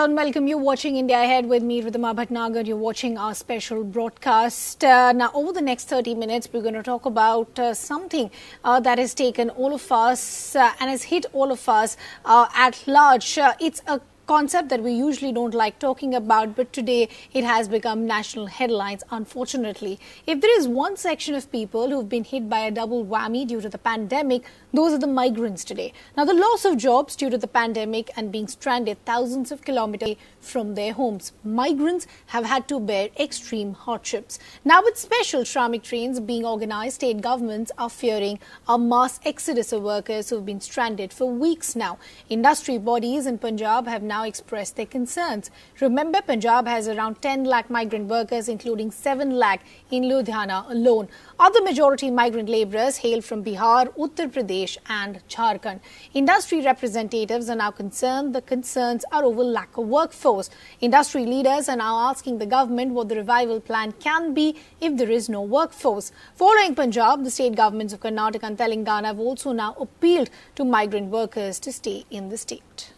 warm welcome. You're watching India Ahead with me, Ridhima Bhatnagar. You're watching our special broadcast. Now, over the next 30 minutes, we're going to talk about something that has taken all of us and has hit all of us at large. It's a concept that we usually don't like talking about, but today it has become national headlines, unfortunately. If there is one section of people who've been hit by a double whammy due to the pandemic, those are the migrants today. Now, the loss of jobs due to the pandemic and being stranded thousands of kilometers from their homes. Migrants have had to bear extreme hardships. Now, with special Shramik trains being organized, state governments are fearing a mass exodus of workers who've been stranded for weeks now. Industry bodies in Punjab have now expressed their concerns. Remember, Punjab has around 10 lakh migrant workers, including 7 lakh in Ludhiana alone. Other majority migrant labourers hail from Bihar, Uttar Pradesh and Jharkhand. Industry representatives are now concerned. The concerns are over lack of workforce. Industry leaders are now asking the government what the revival plan can be if there is no workforce. Following Punjab, the state governments of Karnataka and Telangana have also now appealed to migrant workers to stay in the state.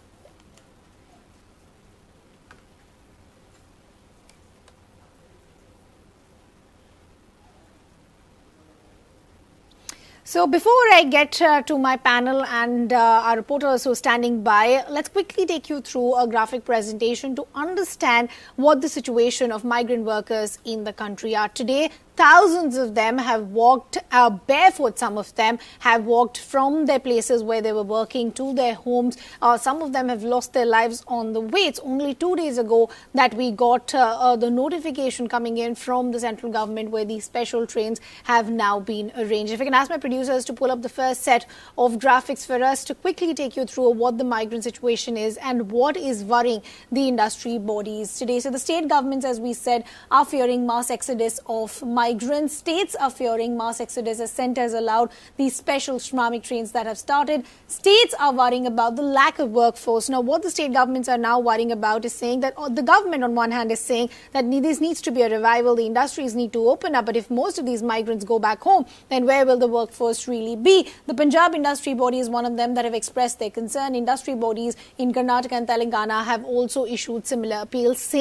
So before I get to my panel and our reporters who are standing by, let's quickly take you through a graphic presentation to understand what the situation of migrant workers in the country are today. Thousands of them have walked barefoot. Some of them have walked from their places where they were working to their homes. Some of them have lost their lives on the way. It's only 2 days ago that we got the notification coming in from the central government where these special trains have now been arranged. If I can ask my producers to pull up the first set of graphics for us to quickly take you through what the migrant situation is and what is worrying the industry bodies today. So the state governments, as we said, are fearing mass exodus of migrants. States are fearing mass exodus as centres allowed these special Shramik trains that have started. States are worrying about the lack of workforce. Now, what the state governments are now worrying about is saying that the government on one hand is saying that this needs to be a revival, the industries need to open up, but if most of these migrants go back home, then where will the workforce really be? The Punjab industry body is one of them that have expressed their concern. Industry bodies in Karnataka and Telangana have also issued similar appeals,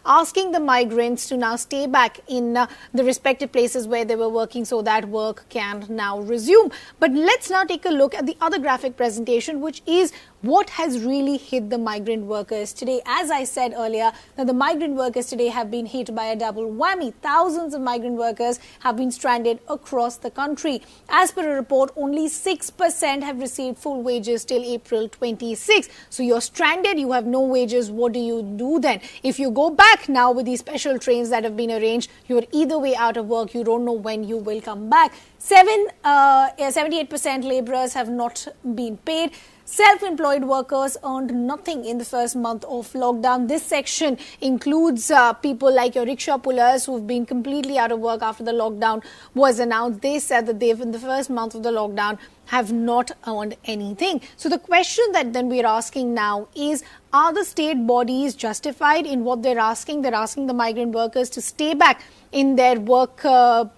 asking the migrants to now stay back in the respective places where they were working so that work can now resume. But let's now take a look at the other graphic presentation, which is what has really hit the migrant workers today. As I said earlier, that the migrant workers today have been hit by a double whammy. Thousands of migrant workers have been stranded across the country. As per a report, only 6% have received full wages till April 26. So you're stranded, you have no wages. What do you do then? If you go back now with these special trains that have been arranged, you're either way out of work. You don't know when you will come back. 78% labourers have not been paid. Self-employed workers earned nothing in the first month of lockdown. This section includes people like your rickshaw pullers who've been completely out of work after the lockdown was announced. They said that they've, in the first month of the lockdown, have not earned anything. So the question that then we're asking now is, are the state bodies justified in what they're asking? They're asking the migrant workers to stay back in their work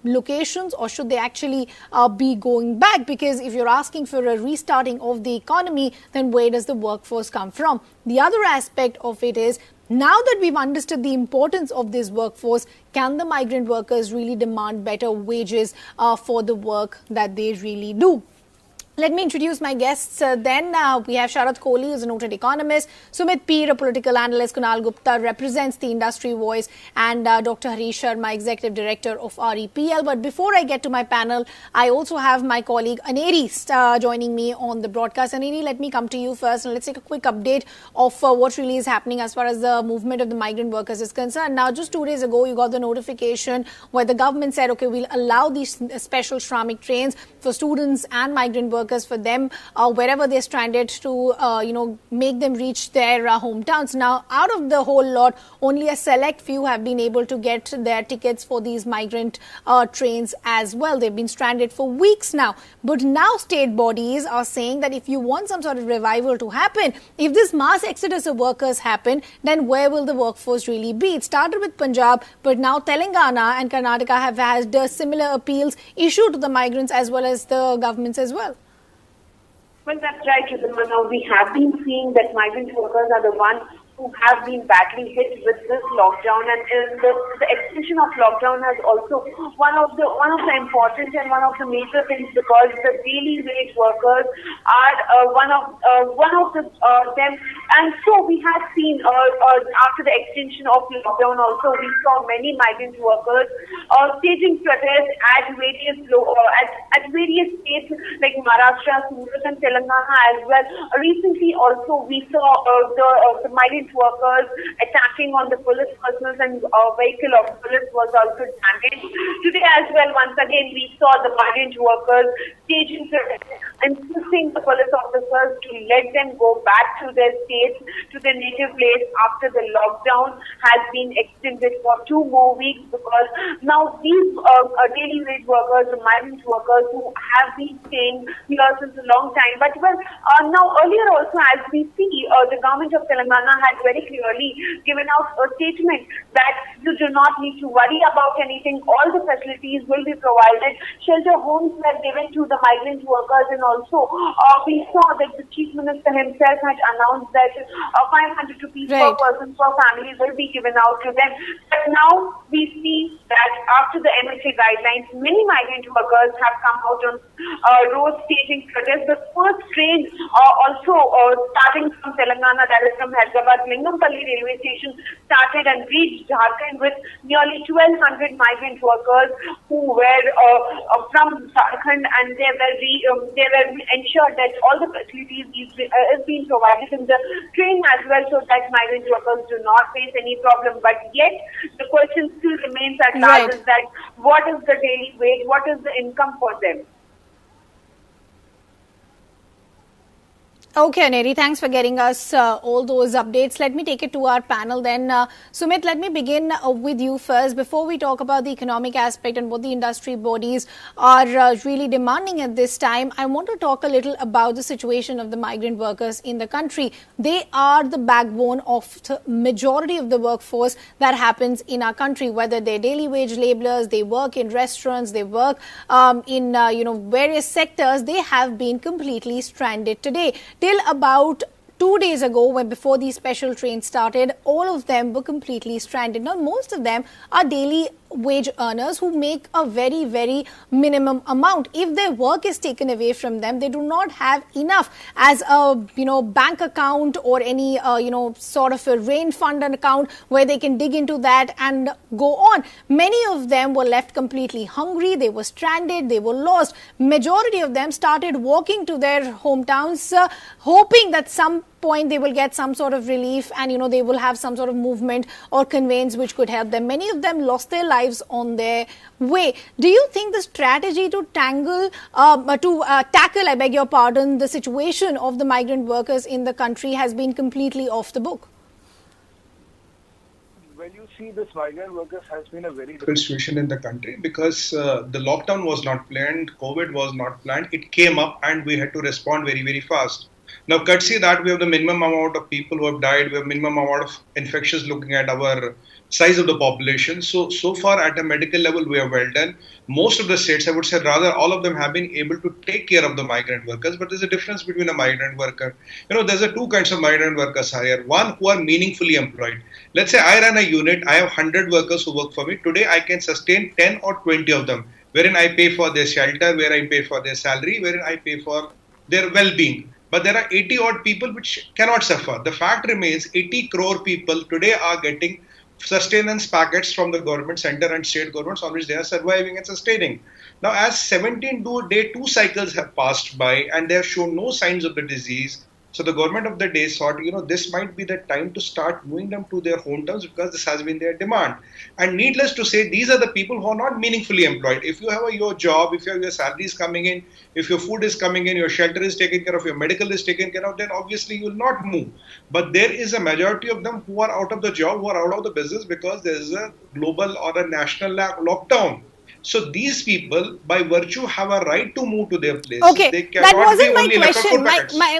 locations, or should they actually be going back? Because if you're asking for a restarting of the economy, then where does the workforce come from? The other aspect of it is, now that we've understood the importance of this workforce, can the migrant workers really demand better wages for the work that they really do? Let me introduce my guests. Then we have Sharath Kohli, who's a noted economist. Sumit Peer, a political analyst. Kunal Gupta represents the industry voice. And Dr. Harish Sharma, executive director of REPL. But before I get to my panel, I also have my colleague Aneri joining me on the broadcast. Aneri, let me come to you first. And let's take a quick update of what really is happening as far as the movement of the migrant workers is concerned. Now, just 2 days ago, you got the notification where the government said, okay, we'll allow these special Shramik trains for students and migrant workers, for them wherever they're stranded, to make them reach their hometowns. Now, out of the whole lot, only a select few have been able to get their tickets for these migrant trains as well. They've been stranded for weeks now. But now state bodies are saying that if you want some sort of revival to happen, if this mass exodus of workers happen, then where will the workforce really be? It started with Punjab, but now Telangana and Karnataka have had similar appeals issued to the migrants as well as the governments as well. Well, that's right, Ridhima. Now, we have been seeing that migrant workers are the ones who have been badly hit with this lockdown, and the extension of lockdown has also one of the important and one of the major things, because the daily wage workers are one of them. And so we have seen after the extension of lockdown also, we saw many migrant workers staging protests at various states like Maharashtra, Surat and Telangana as well. Recently also we saw the migrant workers attacking on the police personnel, and vehicle of police was also damaged. Today as well, once again we saw the migrant workers staging protests, insisting the police officers to let them go back to their states, to their native place after the lockdown has been extended for 2 more weeks, because now these daily wage workers, the migrant workers who have been staying here since a long time. But now earlier also, as we see, the government of Telangana had very clearly given out a statement that you do not need to worry about anything. All the facilities will be provided. Shelter homes were given to the migrant workers, and also we saw that the Chief Minister himself had announced that 500 rupees per person per family will be given out to them. But now we see that after the MHA guidelines, many migrant workers have come out on road staging protests. The first train also starting from Telangana, that is from Hyderabad, Lingampalli railway station, started and reached Jharkhand with nearly 1,200 migrant workers who were from Jharkhand, and they were ensured that all the facilities is being provided in the train as well, so that migrant workers do not face any problem. But yet the question still remains at large, is that what is the daily wage, what is the income for them? Okay, Neri, thanks for getting us all those updates. Let me take it to our panel then. Sumit, let me begin with you first. Before we talk about the economic aspect and what the industry bodies are really demanding at this time, I want to talk a little about the situation of the migrant workers in the country. They are the backbone of the majority of the workforce that happens in our country, whether they're daily wage laborers, they work in restaurants, they work in various sectors. They have been completely stranded today. Till about 2 days ago, when before these special trains started, all of them were completely stranded. Now, most of them are daily wage earners who make a very, very minimum amount. If their work is taken away from them, they do not have enough as a bank account or any sort of a rain fund account where they can dig into that and go on. Many of them were left completely hungry. They were stranded. They were lost. Majority of them started walking to their hometowns, hoping that some point they will get some sort of relief and they will have some sort of movement or conveyance which could help them. Many of them lost their lives on their way. Do you think the strategy to tackle, I beg your pardon, the situation of the migrant workers in the country has been completely off the book? Well, you see, this migrant workers has been a very difficult situation in the country because the lockdown was not planned, COVID was not planned. It came up and we had to respond very, very fast. Now, courtesy that we have the minimum amount of people who have died, we have minimum amount of infections looking at our size of the population. So far at a medical level, we are well done. Most of the states, I would say rather all of them have been able to take care of the migrant workers. But there's a difference between a migrant worker. There's two kinds of migrant workers here. One who are meaningfully employed. Let's say I run a unit, I have 100 workers who work for me. Today, I can sustain 10 or 20 of them, wherein I pay for their shelter, where I pay for their salary, wherein I pay for their well-being. But there are 80 odd people which cannot suffer. The fact remains 80 crore people today are getting sustenance packets from the government, center and state governments on which they are surviving and sustaining. Now, as 17-day 2 cycles have passed by and they have shown no signs of the disease, so the government of the day thought, this might be the time to start moving them to their hometowns because this has been their demand. And needless to say, these are the people who are not meaningfully employed. If you have your job, if you have your salaries coming in, if your food is coming in, your shelter is taken care of, your medical is taken care of, then obviously you will not move. But there is a majority of them who are out of the job, who are out of the business because there is a global or a national lockdown. So these people, by virtue, have a right to move to their places. Okay, that wasn't my question.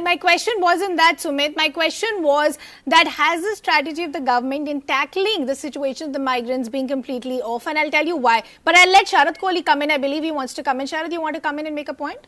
My question wasn't that, Sumit. My question was that has the strategy of the government in tackling the situation of the migrants being completely off? And I'll tell you why. But I'll let Sharad Kohli come in. I believe he wants to come in. Sharad, you want to come in and make a point?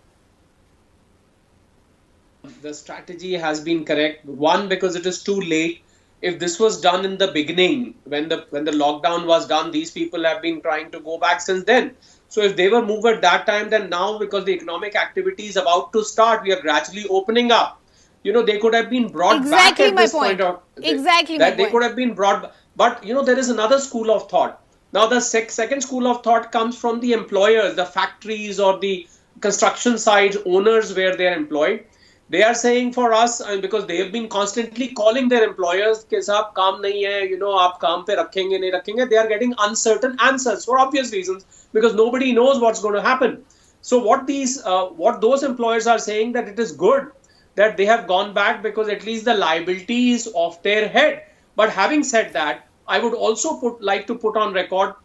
The strategy has been correct. One, because it is too late. if this was done in the beginning, when the lockdown was done, these people have been trying to go back since then. So if they were moved at that time, then now because the economic activity is about to start, we are gradually opening up. They could have been brought back at this point. They could have been brought. But there is another school of thought. Now the second school of thought comes from the employers, the factories or the construction sites owners where they are employed. They are saying for us, and because they have been constantly calling their employers कि साहब काम नहीं है, आप काम पे रखेंगे नहीं रखेंगे. They are getting uncertain answers for obvious reasons because nobody knows what's going to happen. So what those employers are saying, that it is good that they have gone back because at least the liability is off their head. But having said that, I would also like to put on record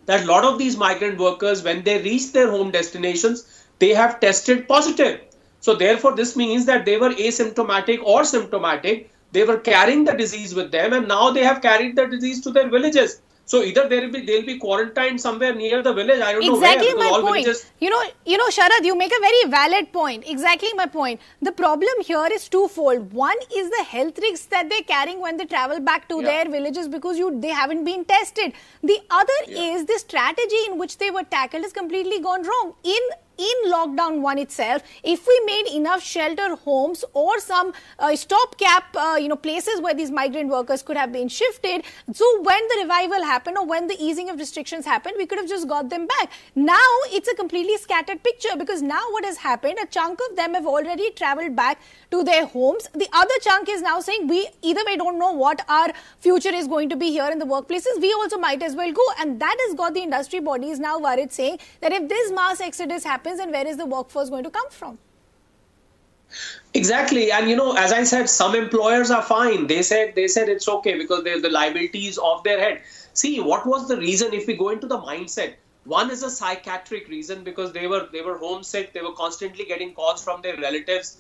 that a lot of these migrant workers, when they reach their home destinations, they have tested positive. So therefore, this means that they were asymptomatic or symptomatic. They were carrying the disease with them, and now they have carried the disease to their villages. So either they'll be quarantined somewhere near the village. I don't know where. Exactly my point. Sharad, you make a very valid point. Exactly my point. The problem here is twofold. One is the health risks that they're carrying when they travel back to their villages because they haven't been tested. The other is the strategy in which they were tackled has completely gone wrong. In lockdown 1 itself, if we made enough shelter homes or some stopgap, places where these migrant workers could have been shifted, so when the revival happened or when the easing of restrictions happened, we could have just got them back. Now it's a completely scattered picture because now what has happened, a chunk of them have already traveled back to their homes. The other chunk is now saying we don't know what our future is going to be here in the workplaces. We also might as well go, and that has got the industry bodies now worried, saying that if this mass exodus happens, and where is the workforce going to come from? Exactly. And as I said, some employers are fine. They said it's okay because the liability is off their head. See, what was the reason? If we go into the mindset, one is a psychiatric reason because they were homesick. They were constantly getting calls from their relatives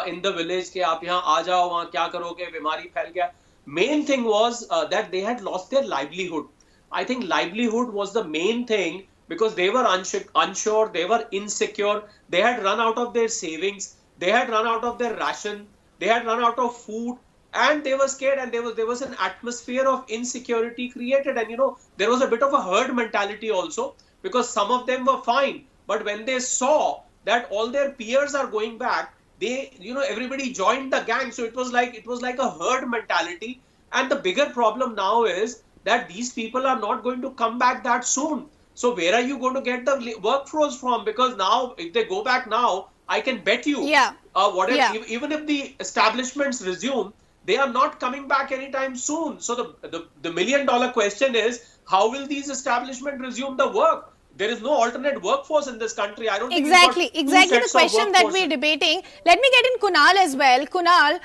in the village कि आप यहाँ आ जाओ, वहाँ क्या करोगे, बीमारी फैल गया. Main thing was that they had lost their livelihood. I think livelihood was the main thing. Because they were unsure, they were insecure, they had run out of their savings, they had run out of their ration, they had run out of food, and they were scared, and there was an atmosphere of insecurity created. And there was a bit of a herd mentality also, because some of them were fine, but when they saw that all their peers are going back, everybody joined the gang. So it was like a herd mentality. And the bigger problem now is that these people are not going to come back that soon. So where are you going to get the workforce from? Because now, if they go back now, I can bet you, even if the establishments resume, they are not coming back anytime soon. So the million-dollar question is, how will these establishments resume the work? There is no alternate workforce in this country. I don't think exactly the question that we're debating. Let me get in Kunal as well. Kunal,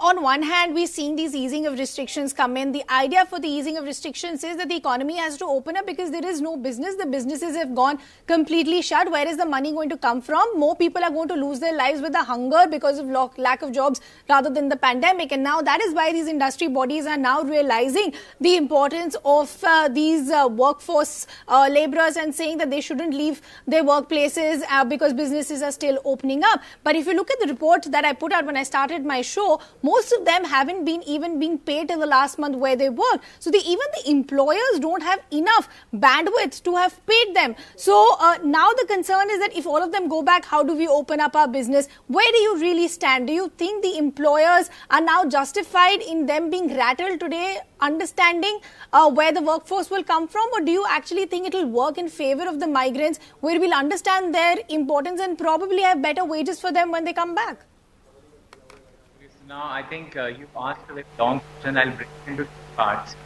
on one hand, we're seeing these easing of restrictions come in. The idea for the easing of restrictions is that the economy has to open up because there is no business. The businesses have gone completely shut. Where is the money going to come from? More people are going to lose their lives with the hunger because of lack of jobs rather than the pandemic. And now that is why these industry bodies are now realizing the importance of these workforce laborers and saying that they shouldn't leave their workplaces because businesses are still opening up. But if you look at the report that I put out when I started my show, most of them haven't been even being paid in the last month where they work. So even the employers don't have enough bandwidth to have paid them. So now the concern is that if all of them go back, how do we open up our business? Where do you really stand? Do you think the employers are now justified in them being rattled today, understanding where the workforce will come from? Or do you actually think it will work in favor of the migrants, where we'll understand their importance and probably have better wages for them when they come back? Now, I think you asked a very long question. I'll break it into two parts.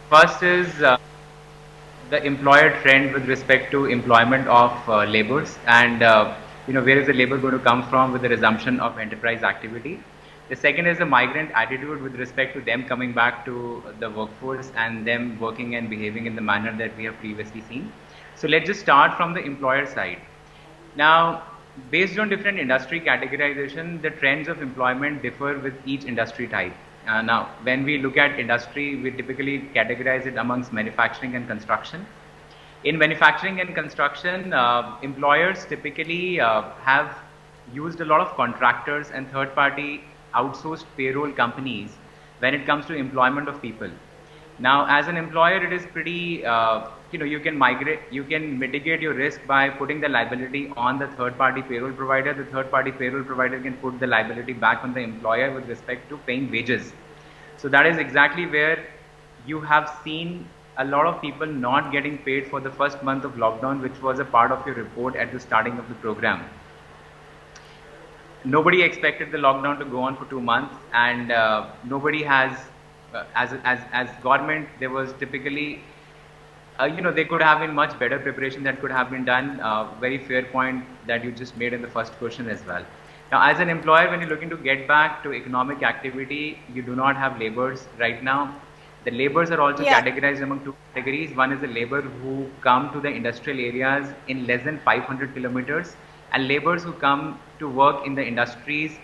First is the employer trend with respect to employment of laborers, and where is the labor going to come from with the resumption of enterprise activity. The second is the migrant attitude with respect to them coming back to the workforce and them working and behaving in the manner that we have previously seen. So let's just start from the employer side. Now, based on different industry categorization, the trends of employment differ with each industry type. Now, when we look at industry, we typically categorize it amongst manufacturing and construction. In manufacturing and construction, employers typically have used a lot of contractors and third-party outsourced payroll companies when it comes to employment of people. Now, as an employer, it is pretty, you can mitigate your risk by putting the liability on the third-party payroll provider. The third-party payroll provider can put the liability back on the employer with respect to paying wages. So that is exactly where you have seen a lot of people not getting paid for the first month of lockdown, which was a part of your report at the starting of the program. Nobody expected the lockdown to go on for 2 months, and nobody has, as government, there was typically, there could have been much better preparation that could have been done. Very fair point that you just made in the first question as well. Now, as an employer, when you're looking to get back to economic activity, you do not have laborers right now. The laborers are also categorized among two categories. One is the labor who come to the industrial areas in less than 500 kilometers, and laborers who come to work in the industries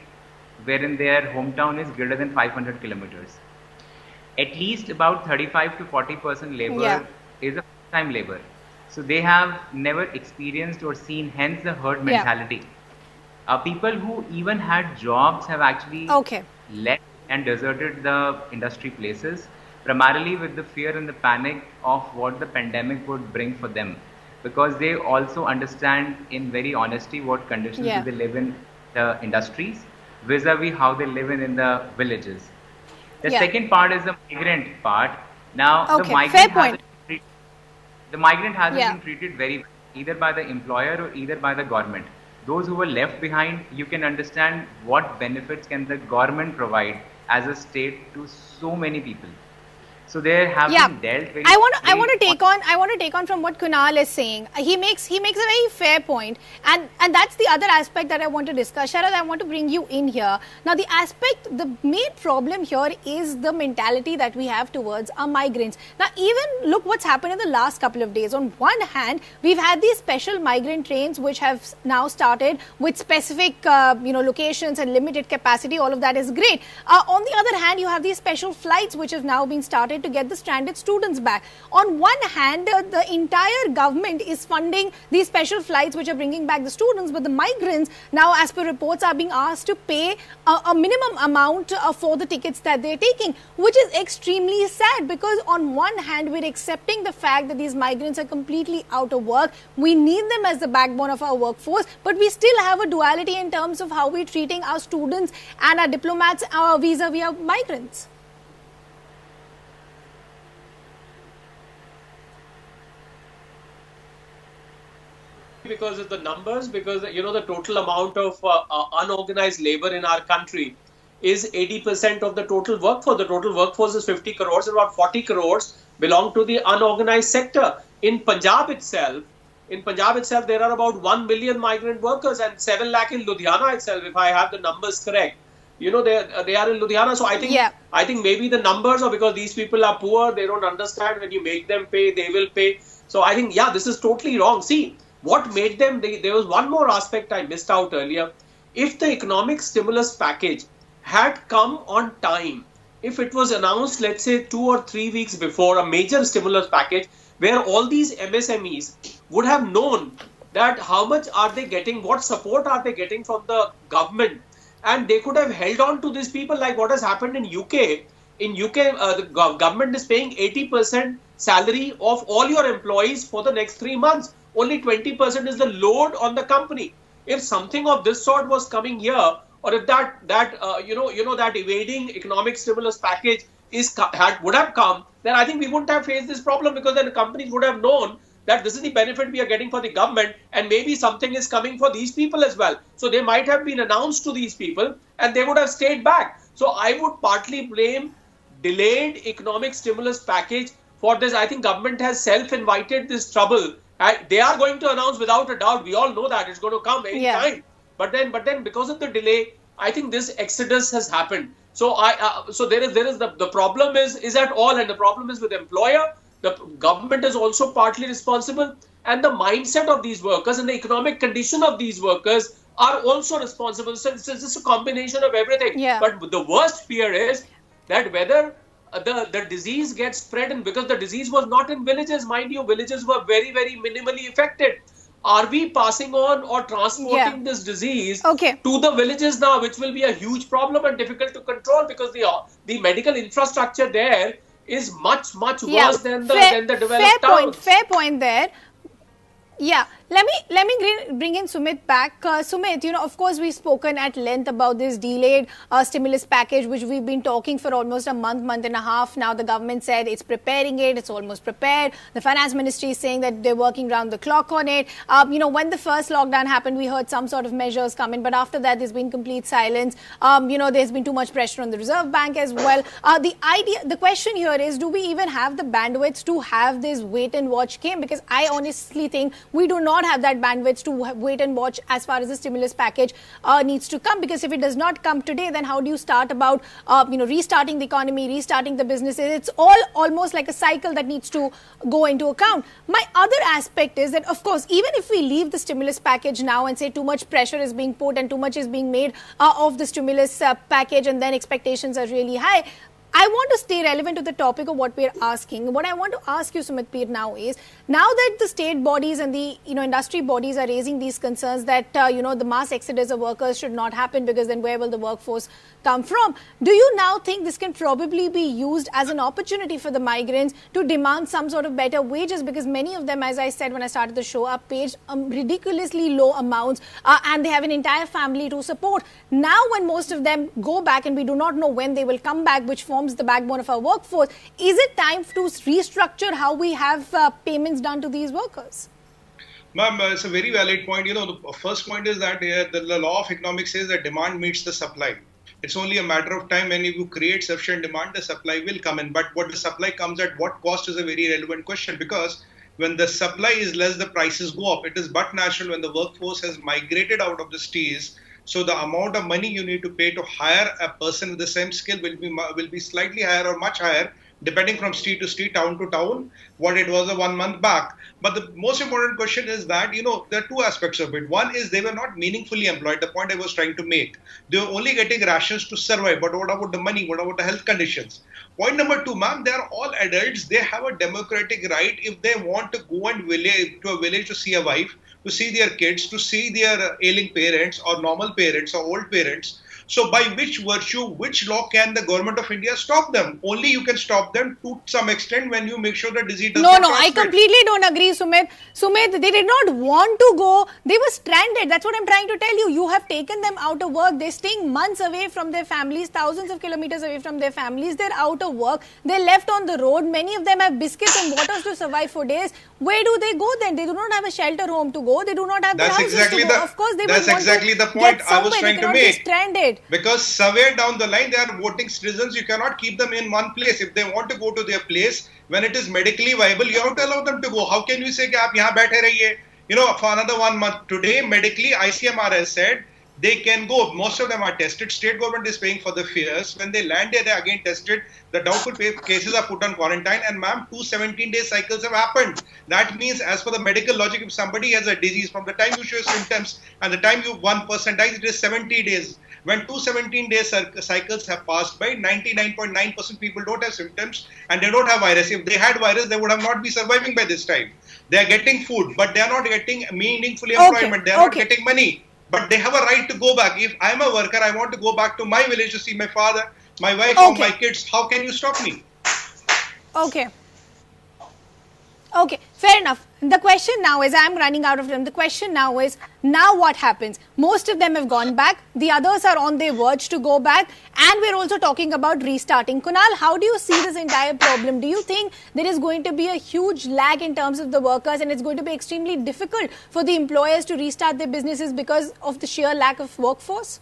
wherein their hometown is greater than 500 kilometers. At least about 35 to 40% labor is a full-time labor. So they have never experienced or seen, hence the herd mentality. People who even had jobs have actually left and deserted the industry places, primarily with the fear and the panic of what the pandemic would bring for them, because they also understand in very honesty what conditions do they live in the industries vis-a-vis how they live in the villages. The second part is the migrant part. Now, the migrant hasn't been treated very well, either by the employer or either by the government. Those who were left behind, you can understand what benefits can the government provide as a state to so many people. So they have been dealt very. I want to take on from what Kunal is saying. He makes a very fair point, and that's the other aspect that I want to discuss. Sharad, I want to bring you in here. Now, the main problem here is the mentality that we have towards our migrants. Now, even look what's happened in the last couple of days. On one hand, we've had these special migrant trains which have now started with specific locations and limited capacity. All of that is great. On the other hand, you have these special flights which have now been started to get the stranded students back. On one hand, the entire government is funding these special flights which are bringing back the students, but the migrants now, as per reports, are being asked to pay a minimum amount for the tickets that they're taking, which is extremely sad, because on one hand, we're accepting the fact that these migrants are completely out of work. We need them as the backbone of our workforce, but we still have a duality in terms of how we're treating our students and our diplomats vis-a-vis our migrants. Because of the numbers, because the total amount of unorganized labor in our country is 80% of the total workforce. The total workforce is 50 crores, and about 40 crores belong to the unorganized sector. In Punjab itself, there are about 1 million migrant workers and 7 lakh in Ludhiana itself, if I have the numbers correct. They are in Ludhiana. So I think maybe the numbers are because these people are poor, they don't understand when you make them pay, they will pay. So I think, this is totally wrong. See, what made them, there was one more aspect I missed out earlier. If the economic stimulus package had come on time, if it was announced, let's say 2 or 3 weeks before, a major stimulus package, where all these MSMEs would have known that how much are they getting, what support are they getting from the government, and they could have held on to these people, like what has happened in UK. In UK, the government is paying 80% salary of all your employees for the next 3 months. Only 20% is the load on the company. If something of this sort was coming here, or if that evading economic stimulus package would have come, then I think we wouldn't have faced this problem, because then the companies would have known that this is the benefit we are getting for the government, and maybe something is coming for these people as well. So they might have been announced to these people, and they would have stayed back. So I would partly blame delayed economic stimulus package for this. I think government has self-invited this trouble. They are going to announce without a doubt. We all know that it's going to come any time. But then because of the delay, I think this exodus has happened. So there is the problem is at all, and the problem is with employer. The government is also partly responsible, and the mindset of these workers and the economic condition of these workers are also responsible. So it's just a combination of everything. But the worst fear is that whether the disease gets spread, and because the disease was not in villages, mind you, villages were very, very minimally affected. are we passing on or transporting this disease to the villages now, which will be a huge problem and difficult to control because the medical infrastructure there is much worse than the developed towns. Fair point there. Yeah, let me bring in Sumit back. Sumit, of course, we've spoken at length about this delayed stimulus package, which we've been talking for almost a month and a half now. The government said it's preparing it, it's almost prepared. The finance ministry is saying that they're working round the clock on it. When the first lockdown happened, we heard some sort of measures come in, but after that, there's been complete silence. There's been too much pressure on the Reserve Bank as well. The question here is, do we even have the bandwidth to have this wait and watch game? Because I honestly think we do not have that bandwidth to wait and watch as far as the stimulus package needs to come, because if it does not come today, then how do you start about restarting the economy, restarting the businesses? It's all almost like a cycle that needs to go into account. My other aspect is that, of course, even if we leave the stimulus package now and say too much pressure is being put and too much is being made of the stimulus package, and then expectations are really high, I want to stay relevant to the topic of what we're asking. What I want to ask you, Sumit Peer, now is, now that the state bodies and the industry bodies are raising these concerns that the mass exodus of workers should not happen, because then where will the workforce come from? Do you now think this can probably be used as an opportunity for the migrants to demand some sort of better wages? Because many of them, as I said when I started the show, are paid ridiculously low amounts and they have an entire family to support. Now when most of them go back, and we do not know when they will come back, which forms the backbone of our workforce, is it time to restructure how we have payments done to these workers? Ma'am, it's a very valid point. The first point is that the law of economics says that demand meets the supply. It's only a matter of time. When you create sufficient demand, the supply will come in. But what the supply comes at what cost is a very relevant question, because when the supply is less, the prices go up. It is but natural when the workforce has migrated out of the cities. So the amount of money you need to pay to hire a person with the same skill will be slightly higher or much higher, depending from street to street, town to town, what it was 1 month back. But the most important question is that, there are two aspects of it. One is they were not meaningfully employed, the point I was trying to make. They were only getting rations to survive. But what about the money? What about the health conditions? Point number two, ma'am, they are all adults. They have a democratic right. If they want to go to a village to see a wife, to see their kids, to see their ailing parents or normal parents or old parents. So by which virtue, which law can the government of India stop them? Only you can stop them to some extent when you make sure the disease does not transmit. I completely don't agree, Sumit. Sumit, they did not want to go. They were stranded. That's what I'm trying to tell you. You have taken them out of work. They're staying months away from their families, thousands of kilometers away from their families. They're out of work. They're left on the road. Many of them have biscuits and waters to survive for days. Where do they go then? They do not have a shelter home to go. They do not have their houses to go. Of course, they that's exactly the point I was trying to make. Stranded. Because somewhere down the line, they are voting citizens. You cannot keep them in one place. If they want to go to their place, when it is medically viable, you have to allow them to go. How can you say, "Aap yahan baithe rahiye," for another 1 month? Today, medically, ICMR has said they can go. Most of them are tested. State government is paying for the fares. When they land there, they are again tested. The doubtful cases are put on quarantine. And ma'am, 2 17-day cycles have happened. That means, as per the medical logic, if somebody has a disease, from the time you show symptoms and the time one person dies, it is 70 days. When 2 17-day cycles have passed by, 99.9% people don't have symptoms and they don't have virus. If they had virus, they would have not be surviving by this time. They are getting food, but they are not getting meaningful employment. They are not getting money. But they have a right to go back. If I am a worker, I want to go back to my village to see my father, my wife, or my kids. How can you stop me? Okay, fair enough. The question now is, I'm running out of time. The question now is, now what happens? Most of them have gone back. The others are on their verge to go back. And we're also talking about restarting. Kunal, how do you see this entire problem? Do you think there is going to be a huge lag in terms of the workers, and it's going to be extremely difficult for the employers to restart their businesses because of the sheer lack of workforce?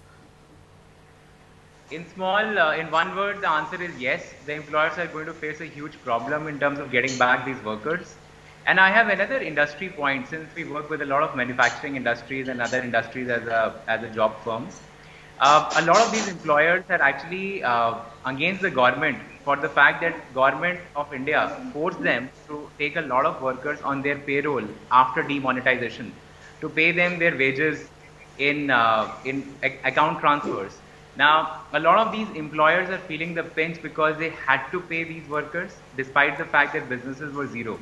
In one word, the answer is yes. The employers are going to face a huge problem in terms of getting back these workers. And I have another industry point, since we work with a lot of manufacturing industries and other industries as a job firms. A lot of these employers are actually against the government for the fact that government of India forced them to take a lot of workers on their payroll after demonetization to pay them their wages in account transfers. Now, a lot of these employers are feeling the pinch because they had to pay these workers despite the fact that businesses were zero.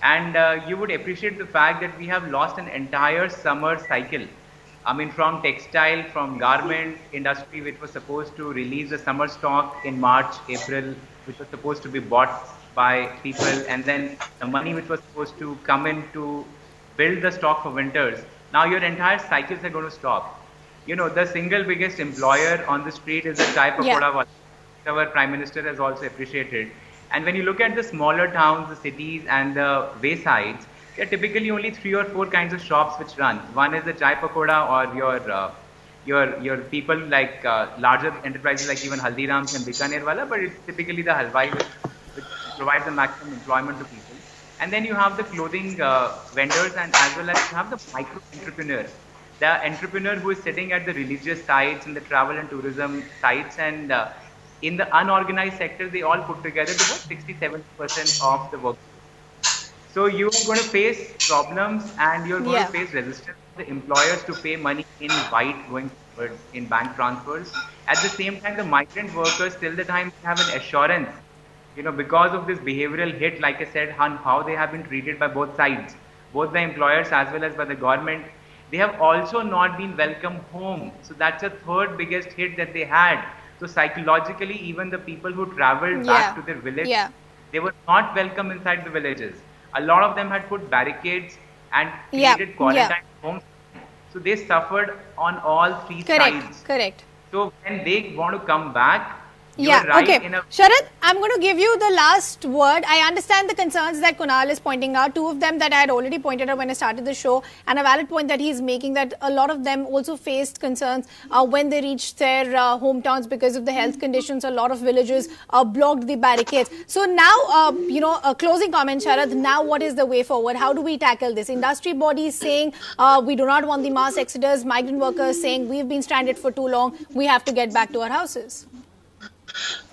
And you would appreciate the fact that we have lost an entire summer cycle. I mean, from textile, from garment industry, which was supposed to release the summer stock in March, April, which was supposed to be bought by people, and then the money which was supposed to come in to build the stock for winters. Now your entire cycles are going to stop. You know, the single biggest employer on the street is the chai pakoda wala. Our Prime Minister has also appreciated. And when you look at the smaller towns, the cities and the waysides, there are typically only 3 or 4 kinds of shops which run. One is the chai pakoda, or your people like larger enterprises like even Haldirams and Bikaner wala, but it's typically the halwai which provides the maximum employment to people. And then you have the clothing vendors, and as well as you have the micro entrepreneur. The entrepreneur who is sitting at the religious sites and the travel and tourism sites, and in the unorganized sector, they all put together to about 67% of the work. So you're going to face problems, and you're going to face resistance from the employers to pay money in white going forward in bank transfers. At the same time, the migrant workers, till the time have an assurance, you know, because of this behavioral hit, like I said, how they have been treated by both sides, both the employers as well as by the government. They have also not been welcomed home. So that's the third biggest hit that they had. So psychologically, even the people who traveled back to their village, they were not welcome inside the villages. A lot of them had put barricades and created quarantine homes. So they suffered on all 3 sides. Correct. So when they want to come back, okay. Sharad, I'm going to give you the last word. I understand the concerns that Kunal is pointing out. 2 of them that I had already pointed out when I started the show, and a valid point that he's making, that a lot of them also faced concerns when they reached their hometowns because of the health conditions. A lot of villages blocked the barricades. So now, a closing comment, Sharad. Now, what is the way forward? How do we tackle this? Industry bodies saying we do not want the mass exodus. Migrant workers saying we've been stranded for too long. We have to get back to our houses.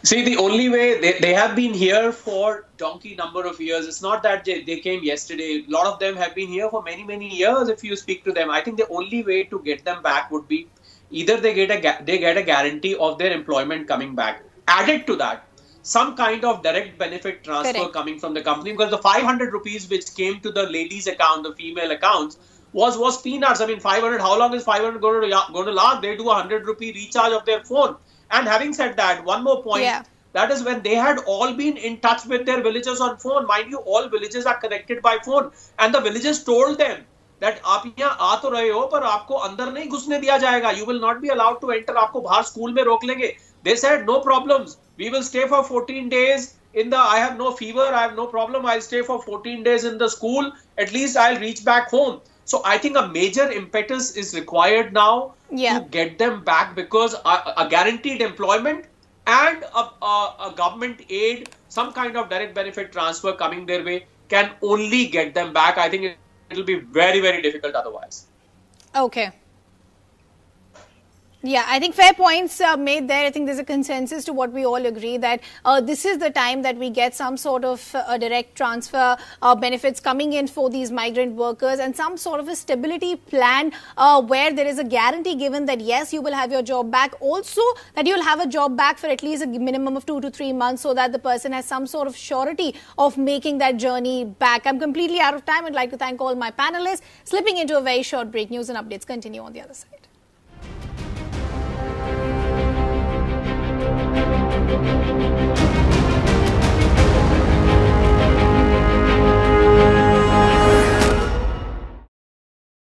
See, the only way they have been here for donkey number of years. It's not that they came yesterday. A lot of them have been here for many, many years. If you speak to them, I think the only way to get them back would be either they get a guarantee of their employment coming back. Added to that, some kind of direct benefit transfer coming from the company, because the 500 rupees which came to the ladies' account, the female accounts, was peanuts. I mean, 500. How long is 500 going to last? They do 100 rupee recharge of their phone. And having said that, one more point, that is when they had all been in touch with their villagers on phone. Mind you, all villages are connected by phone. And the villagers told them that आप यहाँ आ तो रहे हो, पर आपको अंदर नहीं घुसने दिया जाएगा. You will not be allowed to enter. आपको बाहर स्कूल में रोक लेंगे. They said, no problems. We will stay for 14 days I have no fever. I have no problem. I'll stay for 14 days in the school. At least I'll reach back home. So I think a major impetus is required now to get them back, because a guaranteed employment and a government aid, some kind of direct benefit transfer coming their way can only get them back. I think it will be very, very difficult otherwise. Okay. Yeah, I think fair points made there. I think there's a consensus to what we all agree that this is the time that we get some sort of direct transfer benefits coming in for these migrant workers, and some sort of a stability plan where there is a guarantee given that yes, you will have your job back. Also that you'll have a job back for at least a minimum of 2 to 3 months, so that the person has some sort of surety of making that journey back. I'm completely out of time. I'd like to thank all my panelists. Slipping into a very short break. News and updates continue on the other side. Thank you.